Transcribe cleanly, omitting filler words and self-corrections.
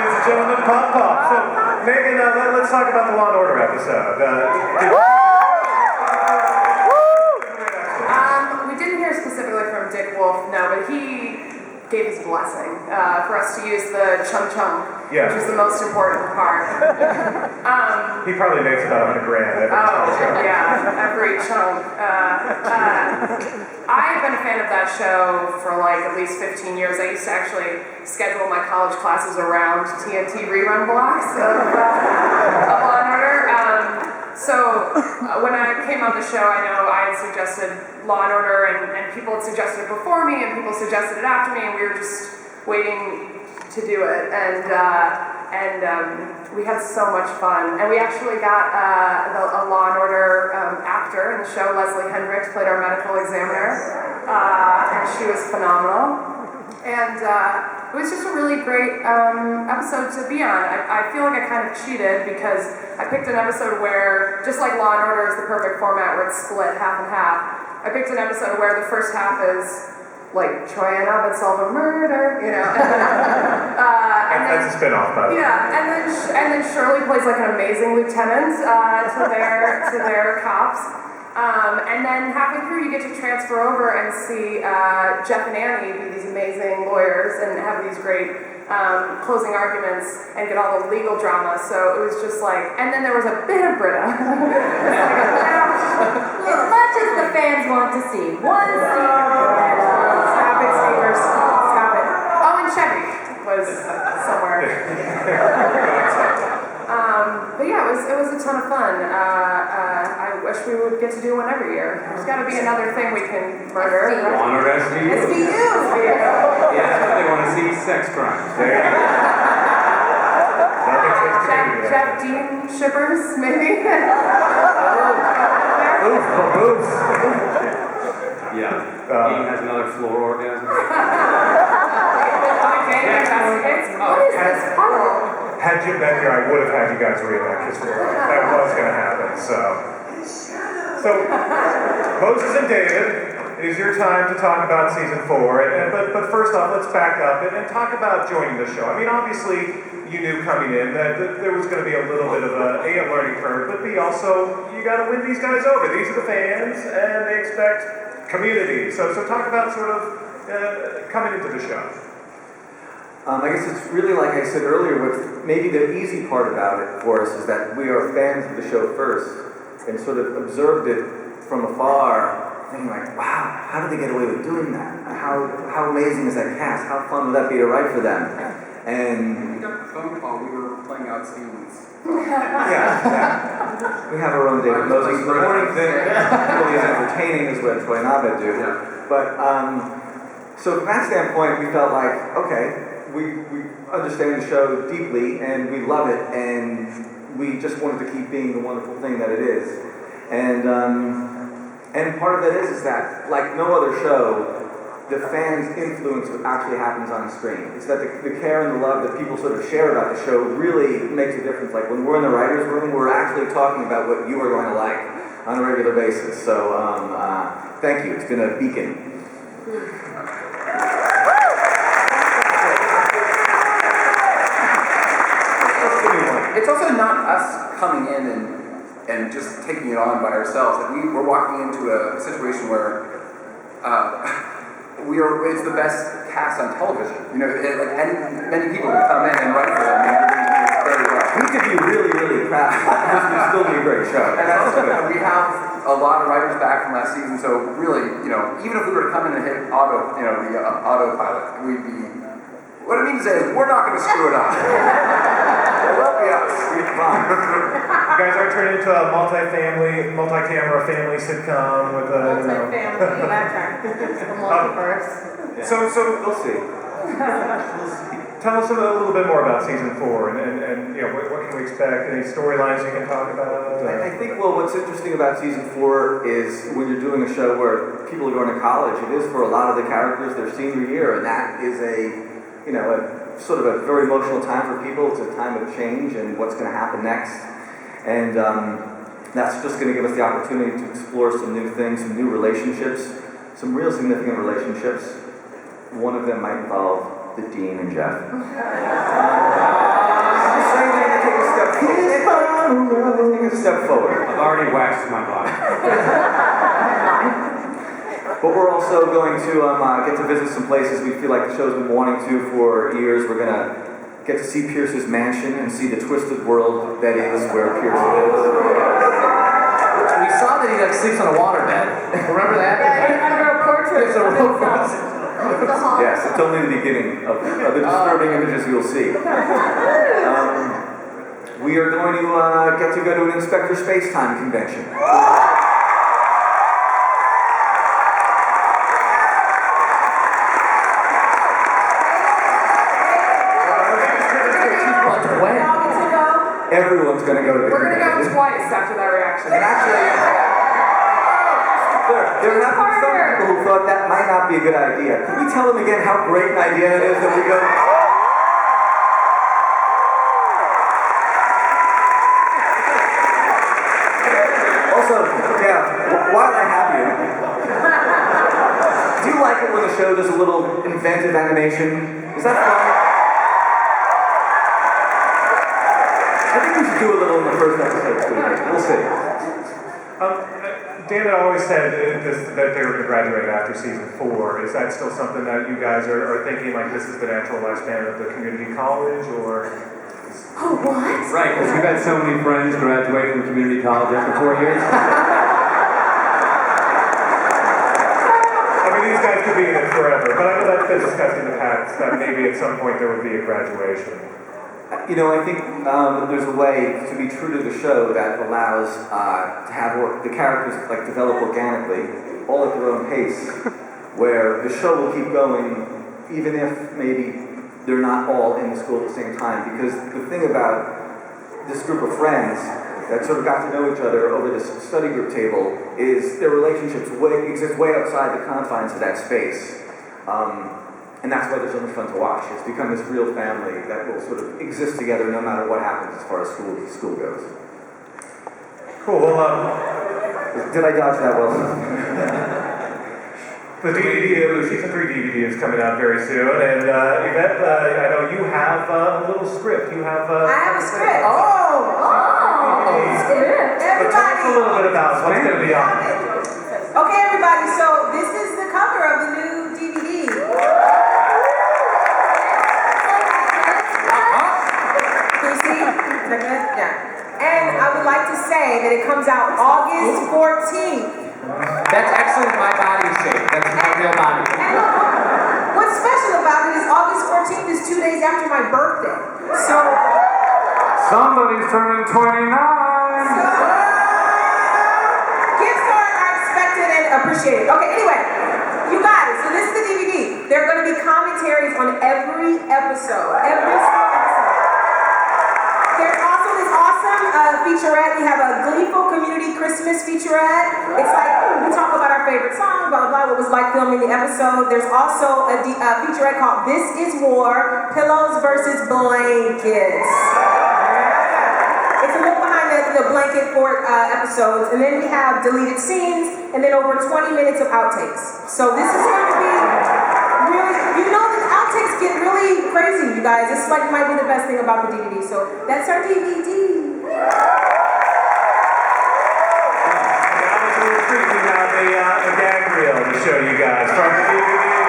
ladies and gentlemen, Pop Pop. So, Megan, let's talk about the Law and Order episode. We didn't hear specifically from Dick Wolf, no, but he gave his blessing for us to use the chung chung, which was the most important part. He probably makes about $100,000 every every chunk. I've been a fan of that show for like at least 15 years. I used to actually schedule my college classes around TNT rerun blocks of Law and Order. When I came on the show, I know I had suggested Law and Order, and people had suggested it before me, and people suggested it after me, and we were just waiting to do it. And we had so much fun. And we actually got a Law and Order actor in the show. Leslie Hendricks played our medical examiner, and she was phenomenal. And it was just a really great episode to be on. I feel like I kind of cheated because I picked an episode where, just like Law and Order is the perfect format where it's split half and half, I picked an episode where the first half is like Troy and Abed solve a murder, you know. That's a spin-off, by the way. Yeah, and then Shirley plays like an amazing lieutenant to their cops. And then halfway through, you get to transfer over and see Jeff and Annie be these amazing lawyers and have these great closing arguments and get all the legal drama. So it was just like, and then there was a bit of Britta. As much as the fans want to see. One scene. Stop it, Stevers. Stop it. Oh, and Chevy was somewhere. But yeah, it was a ton of fun. I wish we would get to do one every year. There's got to be another thing we can murder. Law and Order SVU. SVU. Yeah, they want to see sex crimes. There you go. Jeff Dean shippers, maybe. Oof. Yeah. Dean has another floor orgasm. What is this puddle? Had you been here, I would have had you guys reenact this real life. That was going to happen, So, Moses and David, it is your time to talk about season 4. But first off, let's back up and talk about joining the show. I mean, obviously, you knew coming in that there was going to be a little bit of a learning curve, but B, also, you got to win these guys over. These are the fans, and they expect community. So talk about sort of coming into the show. I guess it's really, like I said earlier, what's maybe the easy part about it for us is that we are fans of the show first and sort of observed it from afar, thinking like, wow, how did they get away with doing that? How amazing is that cast? How fun would that be to write for them? And we got the phone call, we were playing out scenes. yeah. We have our own David Moses in the morning thing. Equally as entertaining as what Troy and Abed do. Yeah. But, so from that standpoint, we felt like, okay, we understand the show deeply and we love it, and we just wanted to keep being the wonderful thing that it is. And part of that is that, like no other show, the fans' influence actually happens on screen. It's that the care and the love that people sort of share about the show really makes a difference. Like when we're in the writer's room, we're actually talking about what you are going to like on a regular basis. So thank you. It's been a beacon. It's also not us coming in and just taking it on by ourselves. Like we're walking into a situation where it's the best cast on television. You know, and many people would come in and write for them and it's very well. We could be really, really proud. This would still be a great show. And that's we have a lot of writers back from last season, so really, you know, even if we were to come in and hit autopilot, we'd be. What I mean to say is, we're not going to screw it up. It won't be us. You guys are turning into a multi-camera family sitcom with a, Multi-family, multiverse. So We'll see. Tell us a little bit more about season 4 and you know, what can we expect? Any storylines you can talk about? I think, well, what's interesting about season 4 is when you're doing a show where people are going to college, it is for a lot of the characters their senior year, and that is a sort of a very emotional time for people. It's a time of change and what's going to happen next. And that's just going to give us the opportunity to explore some new things, some new relationships, some real significant relationships. One of them might involve the Dean and Jeff. Take a step forward. I've already waxed my body. But we're also going to get to visit some places we feel like the show's been wanting to for years. We're going to get to see Pierce's mansion and see the twisted world that is where Pierce lives. We saw that he like sleeps on a waterbed. Remember that? Yeah, under a portrait. It's a real The hall. Yes, it's only the beginning of the disturbing images you'll see. We are going to get to go to an Inspector Spacetime convention. Everyone's going to go to the We're gonna go convention. twice after that reaction. And actually, there have been some people who thought that might not be a good idea. Could we tell them again how great an idea it is that we go? Also, yeah, while I have you, do you like it when the show does a little inventive animation? Is that fun? I think we should do a little in the first episode too. We'll see. Dan had always said that they were going to graduate after season 4. Is that still something that you guys are thinking, like this is the natural lifespan of the community college, or? Oh, what? Right, because you've had so many friends graduate from community college after 4 years. I mean, these guys could be in it forever, but I know that's been discussed in the past, that maybe at some point there would be a graduation. You know, I think there's a way to be true to the show that allows to have the characters like develop organically, all at their own pace, where the show will keep going even if maybe they're not all in the school at the same time. Because the thing about this group of friends that sort of got to know each other over this study group table is their relationships exist way outside the confines of that space. And that's why they're so much fun to watch. It's become this real family that will sort of exist together no matter what happens as far as school goes. Cool, well, Did I dodge that well? the DVD, season 3 DVD is coming out very soon, and Yvette, I know you have a little script. You have I have a script. Script. But tell us a little bit about what's going to be on it. Okay, everybody, so this is the cover of the new DVD. Can you see? Is that good? Yeah. And I would like to say that it comes out August 14th. That's actually my body shape. That's my real body. And look, what's special about it is August 14th is 2 days after my birthday. So, Somebody's turning 29! gifts are expected and appreciated. Okay, anyway, you guys, so this is the DVD. There are going to be commentaries on every episode. Every single episode. There's also this awesome featurette. We have a gleeful community Christmas featurette. It's like, we talk about our favorite song, blah, blah, blah, what it was like filming the episode. There's also a featurette called This Is War, Pillows versus Blankets. It's a look behind the blanket fort episodes. And then we have deleted scenes, and then over 20 minutes of outtakes. So this is going to be really, you know, the outtakes get really crazy, you guys. This like might be the best thing about the DVD. So that's our DVD. Now it's a little treat. We have a gag reel to show you guys from the DVD.